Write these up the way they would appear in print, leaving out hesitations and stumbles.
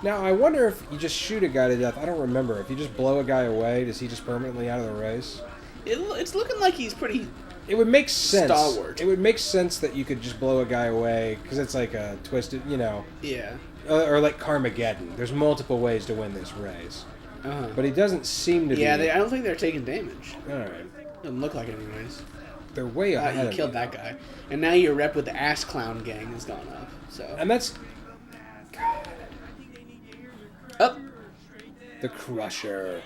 Now, I wonder if you just shoot a guy to death. I don't remember. If you just blow a guy away, does he just permanently out of the race? It's looking like he's pretty... It would make sense. Stalwart. It would make sense that you could just blow a guy away, because it's like a twisted, you know... Yeah. Or like Carmageddon. There's multiple ways to win this race. Uh-huh. But he doesn't seem to be... Yeah, I don't think they're taking damage. Alright. Doesn't look like it anyways. They're way ahead You killed that guy. And now your rep with the Ass Clown gang has gone up. So. And that's... Up. The Crusher.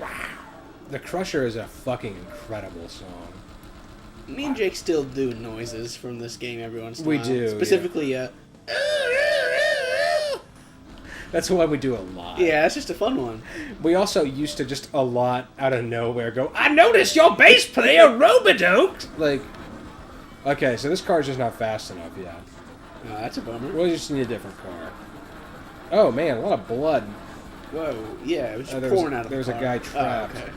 Wow. The Crusher is a fucking incredible song. Me and Jake still do noises from this game every once in a while. We do. Specifically, That's one we do a lot. Yeah, it's just a fun one. We also used to just a lot out of nowhere go, I noticed your bass player Robidoke! Like, okay, so this car's just not fast enough yet. That's a bummer. We'll just need a different car. Oh man, a lot of blood. Whoa, yeah, it was just pouring out of the car. There was a guy trapped. Oh, okay.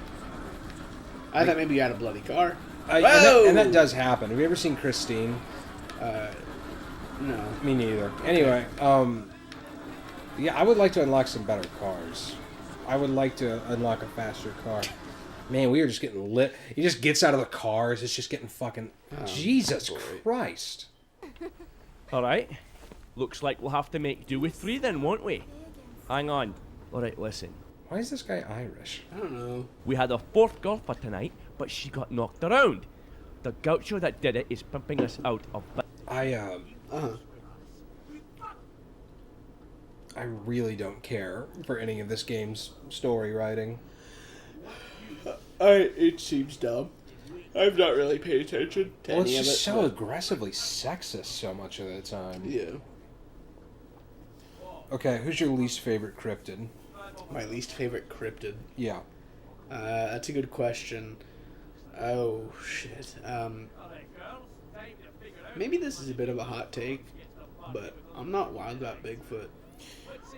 I thought maybe you had a bloody car. And that does happen. Have you ever seen Christine? No. Me neither. Anyway, yeah, I would like to unlock some better cars. I would like to unlock a faster car. Man, we were just getting lit. He just gets out of the cars. It's just getting fucking... Jesus Christ. All right. Looks like we'll have to make do with 3 then, won't we? Hang on. All right, listen. Why is this guy Irish? I don't know. We had a 4th golfer tonight, but she got knocked around. The gaucho that did it is pumping us out of... I really don't care for any of this game's story writing. It seems dumb. I've not really paid attention to Well, it's any of it. just so aggressively sexist so much of the time. Yeah. Okay, who's your least favorite cryptid? My least favorite cryptid? Yeah. That's a good question. Oh, shit. Maybe this is a bit of a hot take, but I'm not wild about Bigfoot.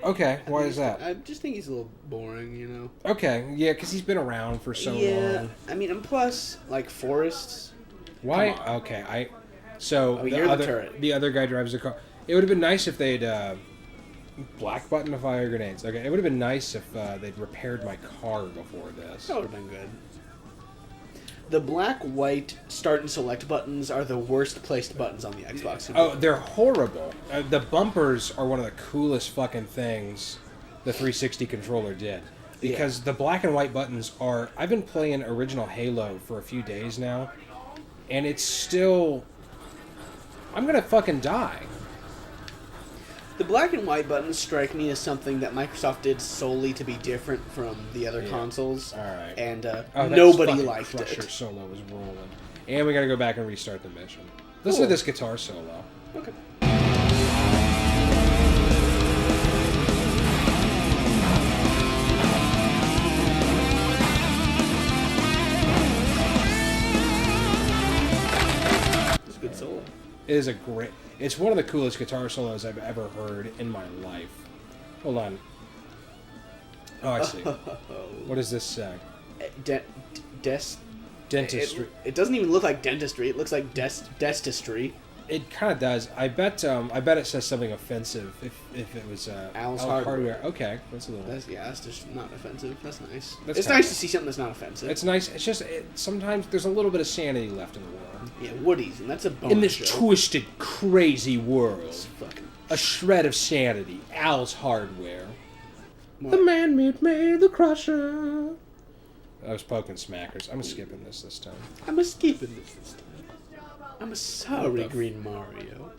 Okay, why is that? I just think he's a little boring, you know? Okay, yeah, because he's been around for so long. I mean, and plus, like, forests... Why? Okay, So, you're the turret. The other guy drives the car. It would have been nice if they'd... black button to fire grenades. Okay, it would have been nice if they'd repaired my car before this. That would have been good. The black-white start and select buttons are the worst placed buttons on the Xbox. Oh, they're horrible. The bumpers are one of the coolest fucking things the 360 controller did. Because the black and white buttons are... I've been playing original Halo for a few days now, and it's still... I'm gonna fucking die. The black and white buttons strike me as something that Microsoft did solely to be different from the other consoles. All right. And nobody liked Crusher it. solo was rolling. And we gotta go back and restart the mission. Listen to this guitar solo. Okay. It's a good solo. It is a great... It's one of the coolest guitar solos I've ever heard in my life. Hold on. Oh, I see. What does this say? Dentistry. It doesn't even look like dentistry. It looks like dentistry. It kind of does. I bet it says something offensive if it was Al's Hardware. Okay, that's a little... That's just not offensive. That's nice. That's it's nice to see something that's not offensive. It's nice. It's just sometimes there's a little bit of sanity left in the world. Yeah, Woody's, and that's a bonus In this joke. twisted, crazy world, Fucking a shred of sanity. Al's Hardware. What? The man made me the Crusher. I was poking smackers. I'm skipping this time. I'm a skipping this time. I'm a sorry, Green Mario.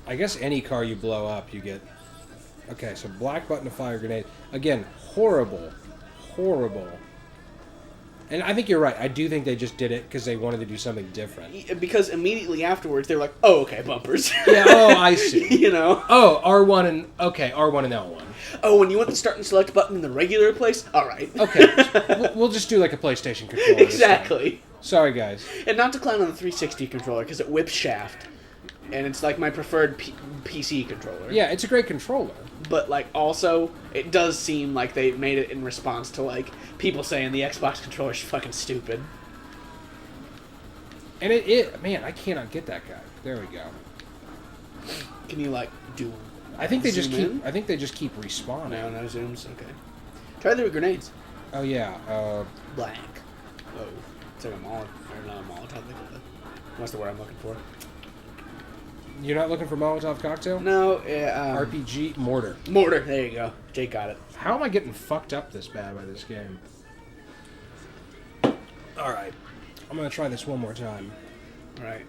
I guess any car you blow up, you get... Okay, so black button to fire grenade. Again, horrible. Horrible. And I think you're right. I do think they just did it because they wanted to do something different. Because immediately afterwards, they're like, oh, okay, bumpers. Yeah, oh, I see. You know? Oh, R1 and... Okay, R1 and L1. Oh, when you want the start and select button in the regular place? All right. Okay. We'll just do like a PlayStation controller. Exactly. Sorry, guys. And not to clown on the 360 controller, because it whips shaft. and it's like my preferred PC controller. Yeah, it's a great controller. But like also, it does seem like they made it in response to like people saying the Xbox controller is fucking stupid. And it man, I cannot get that guy. There we go. Can you like do? I think they just zoom keep. in? I think they just keep respawning. No zooms. Okay. Try the grenades. Oh yeah. Blank. Oh, it's like a Molotov, or not a Molotov. What's the word I'm looking for? You're not looking for Molotov cocktail? No. RPG mortar. Mortar. There you go. Jake got it. How am I getting fucked up this bad by this game? All right, I'm gonna try this one more time. All right.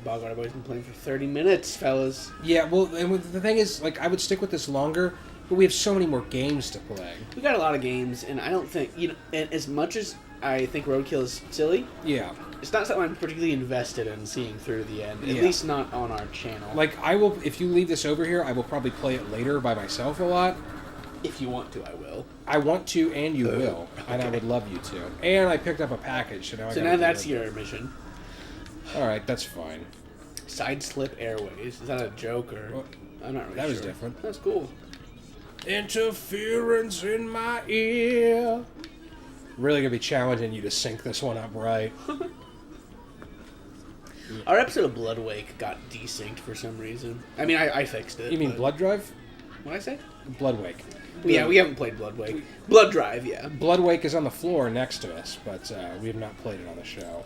Bogwater Boy's been playing for 30 minutes, fellas. Yeah, well, and the thing is, like, I would stick with this longer, but we have so many more games to play. We got a lot of games, and I don't think and as much as I think RoadKill is silly. Yeah. It's not something I'm particularly invested in seeing through the end. At Yeah. least not on our channel. Like, I will, if you leave this over here, I will probably play it later by myself a lot. If you want to, I will. I want to, and you will, and I would love you to. And I picked up a package, so now I So gotta now do that's it. your mission. All right, that's fine. Side slip airways. Is that a joke or? Well, I'm not really that sure. was different. That's cool. Interference in my ear. Really gonna be challenging you to sync this one up right. Our episode of Bloodwake got desynced for some reason. I mean, I fixed it. You mean but- Blood Drive? What'd I say? Bloodwake. Yeah, we haven't played Bloodwake. Blood Drive, yeah. Bloodwake is on the floor next to us, but we have not played it on the show.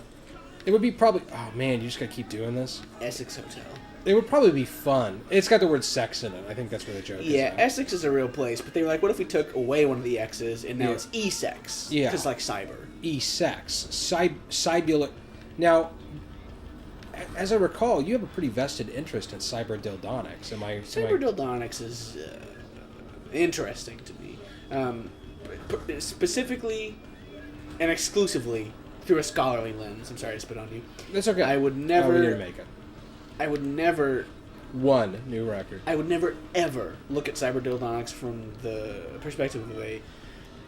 It would be probably... Oh, man, you just gotta keep doing this. Essex Hotel. It would probably be fun. It's got the word sex in it. I think that's where the joke is. Yeah, though. Essex is a real place, but they were like, what if we took away one of the X's and now Yeah. it's E-sex? Yeah. Because like cyber. E-sex. Cybular... Now, as I recall, you have a pretty vested interest in cyberdildonics. Cyberdildonics is interesting to me. Specifically and exclusively through a scholarly lens. I'm sorry to spit on you. That's okay. I would Oh, we never... didn't make it. I would never... One new record. I would never, ever look at cyberdildonics from the perspective of a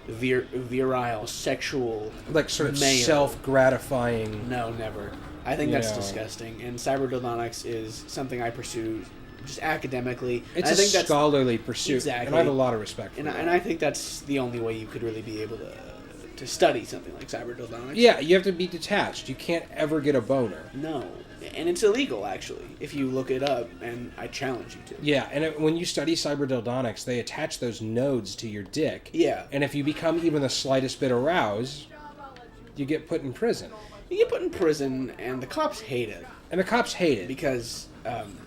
virile, sexual... Like sort of male. self-gratifying... No, never. I think that's Yeah. disgusting. And cyberdildonics is something I pursue just academically. It's I a think that's, scholarly pursuit, Exactly. and I have a lot of respect for and that. I think that's the only way you could really be able to study something like cyberdildonics. Yeah, you have to be detached. You can't ever get a boner. No. And it's illegal, actually, if you look it up, and I challenge you to. Yeah, and when you study cyberdildonics, they attach those nodes to your dick. Yeah. And if you become even the slightest bit aroused, you get put in prison. You get put in prison, and the cops hate it. And the cops hate it. Because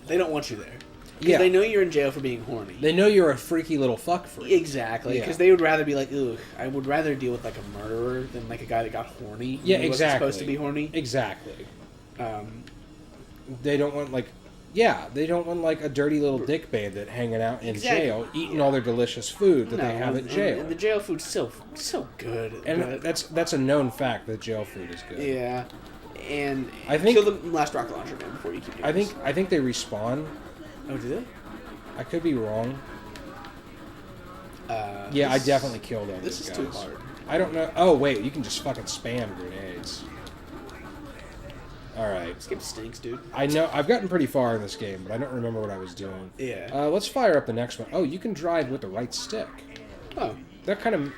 they don't want you there. Because Yeah. they know you're in jail for being horny. They know you're a freaky little fuck freak. Exactly. Yeah. Because they would rather be like, ugh, I would rather deal with like a murderer than like a guy that got horny. Yeah, when he wasn't exactly. supposed to be horny. Exactly. Um, They don't want, like... Yeah, they don't want, like, a dirty little dick bandit hanging out in Exactly. jail, eating all their delicious food that they have at jail. And the jail food's so good. And but- that's a known fact that jail food is good. yeah. And I think- kill the last rocket launcher man before you keep doing this. I think they respawn. Oh, do they? I could be wrong. Yeah, I this- definitely killed all This those is guys. too hard. I don't know. Oh wait, you can just fucking spam grenades. All right. This game stinks, dude. I know I've gotten pretty far in this game, but I don't remember what I was doing. Yeah. Let's fire up the next one. Oh, you can drive with the right stick. Oh, That kind of,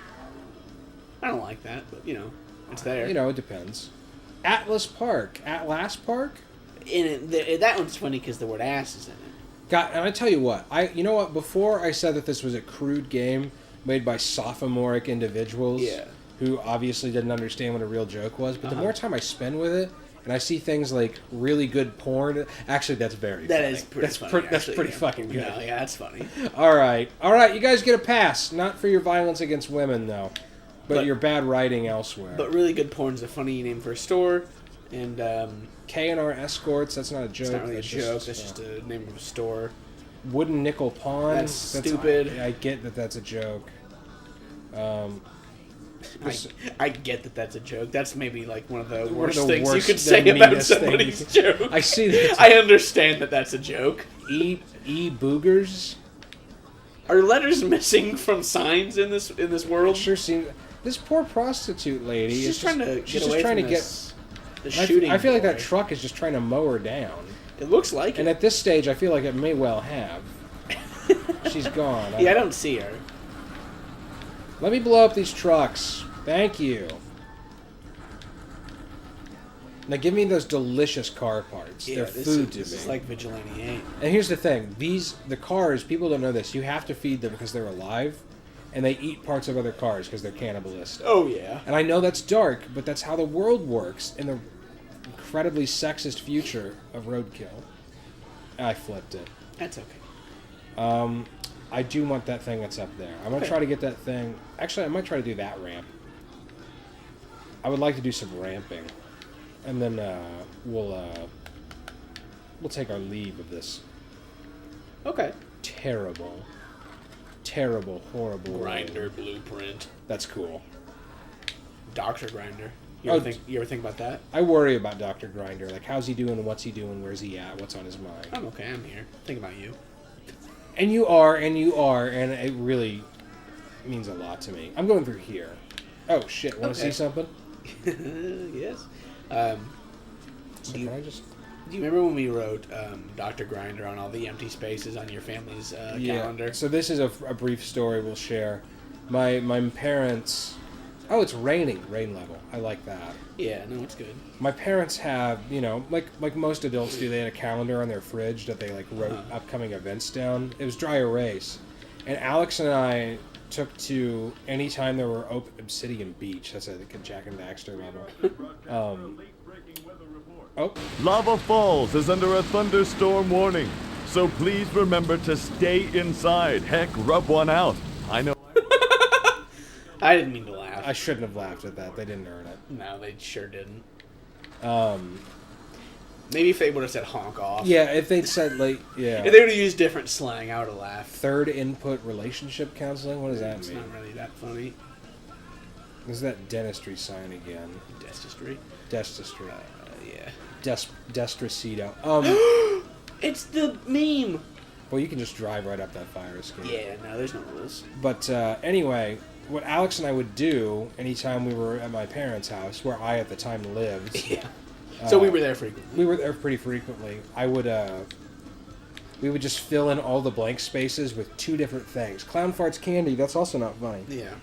I don't like that, but you know, it's there. you know, it depends. Atlas Park. And that one's funny because the word ass is in it. God, and I tell you what, you know what? Before I said that this was a crude game made by sophomoric individuals Yeah. who obviously didn't understand what a real joke was, but the Uh-huh. more time I spend with it, and I see things like really good porn, actually that's very That funny. is pretty that's funny. that's actually, pretty yeah. fucking good. No, yeah, that's funny. All right, you guys get a pass. Not for your violence against women though, but your bad writing elsewhere. But really good porn's a funny name for a store, and K&R Escorts, that's not a joke. it's not really a that's joke. That's just a name of a store. Wooden Nickel Pawn. That's stupid. I get that that's a joke. I get that that's a joke. That's maybe like one of the One of worst the things you worst, could the say about meanest somebody's things. joke. I see that. I understand that that's a joke. Boogers. Are letters missing from signs in this world? Sure seems. This poor prostitute lady She's is just trying to she's get away trying from to this, the I shooting. feel like that boy. truck is just trying to mow her down. It looks like And it. at this stage, I feel like it may well have. She's gone. Yeah, I don't see her. Let me blow up these trucks. Thank you. Now give me those delicious car parts. Yeah, They're food to me. This is like Vigilante 8. And here's the thing. The cars, people don't know this. You have to feed them because they're alive. And they eat parts of other cars because they're cannibalistic. Oh, yeah. And I know that's dark, but that's how the world works in the incredibly sexist future of RoadKill. I flipped it. That's okay. I do want that thing that's up there. I'm going to try to get that thing. Actually, I might try to do that ramp. I would like to do some ramping. And then we'll take our leave of this Okay. terrible, horrible Grinder blueprint. That's cool. Dr. Grinder. Oh, You ever think about that? I worry about Dr. Grinder. Like, how's he doing? What's he doing? Where's he at? What's on his mind? I'm okay. I'm here. Think about you. And you are, and it really means a lot to me. I'm going through here. Oh, shit. Want to see something? Yes. So Do you can I just... Do you remember when we wrote Dr. Grinder on all the empty spaces on your family's calendar? So this is a brief story we'll share. My parents... Oh, it's raining. Rain level. I like that. Yeah, no, it's good. My parents have, like most adults do, they had a calendar on their fridge that they, like, wrote upcoming events down. It was dry erase. And Alex and I took to any time there were Obsidian Beach. That's a Jack and Daxter level. Lava Falls is under a thunderstorm warning, so please remember to stay inside. Heck, rub one out. I know. I didn't mean to laugh. I shouldn't have laughed at that. They didn't earn it. No, they sure didn't. Maybe if they would have said honk off. Yeah, if they'd said, like, yeah. If they would have used different slang, I would have laughed. Third input relationship counseling? What does that It's mean? not really that funny. Is that dentistry sign again? Dentistry. Dentistry. Yeah. Destricito. It's the meme. Well, you can just drive right up that fire escape. Yeah, no, there's no rules. But anyway, what Alex and I would do anytime we were at my parents' house, where I at the time lived. Yeah. So we were there frequently. We were there pretty frequently. We would just fill in all the blank spaces with two different things. Clown farts candy. That's also not funny. Yeah.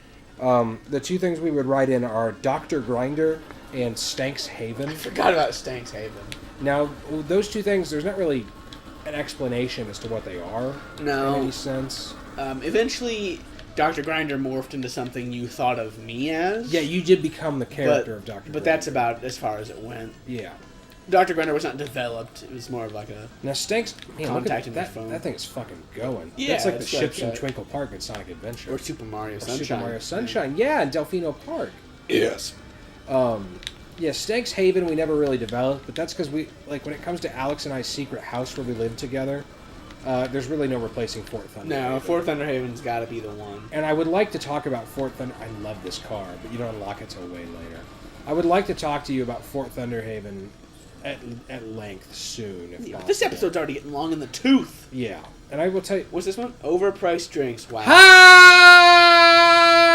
The two things we would write in are Dr. Grinder and Stanks Haven. I forgot about Stanks Haven. Now, those two things, there's not really an explanation as to what they are No. in any sense. Eventually, Dr. Grinder morphed into something you thought of me as. Yeah, you did become the character of Dr. Grinder. But that's about as far as it went. Yeah. Dr. Grinder was not developed. It was more of like a... Now, Stanks... Man, look at Contacting that. the phone. That thing is fucking going. Yeah, It's like the it's ships like, in Twinkle Park in Sonic Adventure. Or Super Mario Or Sunshine. Super Mario Sunshine. Yeah, in Delfino Park. Yes. Yeah, Stanks Haven we never really developed, but that's because we, like, when it comes to Alex and I's secret house where we live together, there's really no replacing Fort Thunder. No, Fort Thunder Haven's got to be the one. And I would like to talk about Fort Thunder. I love this car, but you don't unlock it till way later. I would like to talk to you about Fort Thunder Haven at length soon, if possible. This episode's already getting long in the tooth. Yeah, and I will tell you. What's this one? Overpriced drinks. Wow.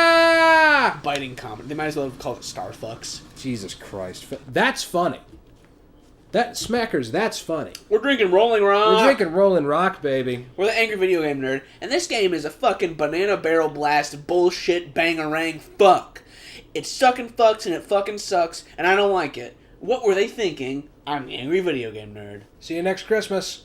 Ha! Biting comedy. They might as well have called it Starfucks. Jesus Christ, that's funny. That Smackers, that's funny. We're drinking Rolling Rock. We're drinking Rolling Rock, baby. We're the Angry Video Game Nerd, and this game is a fucking banana barrel blast bullshit bangarang fuck. It sucking fucks and it fucking sucks, and I don't like it. What were they thinking? I'm the Angry Video Game Nerd. See you next Christmas.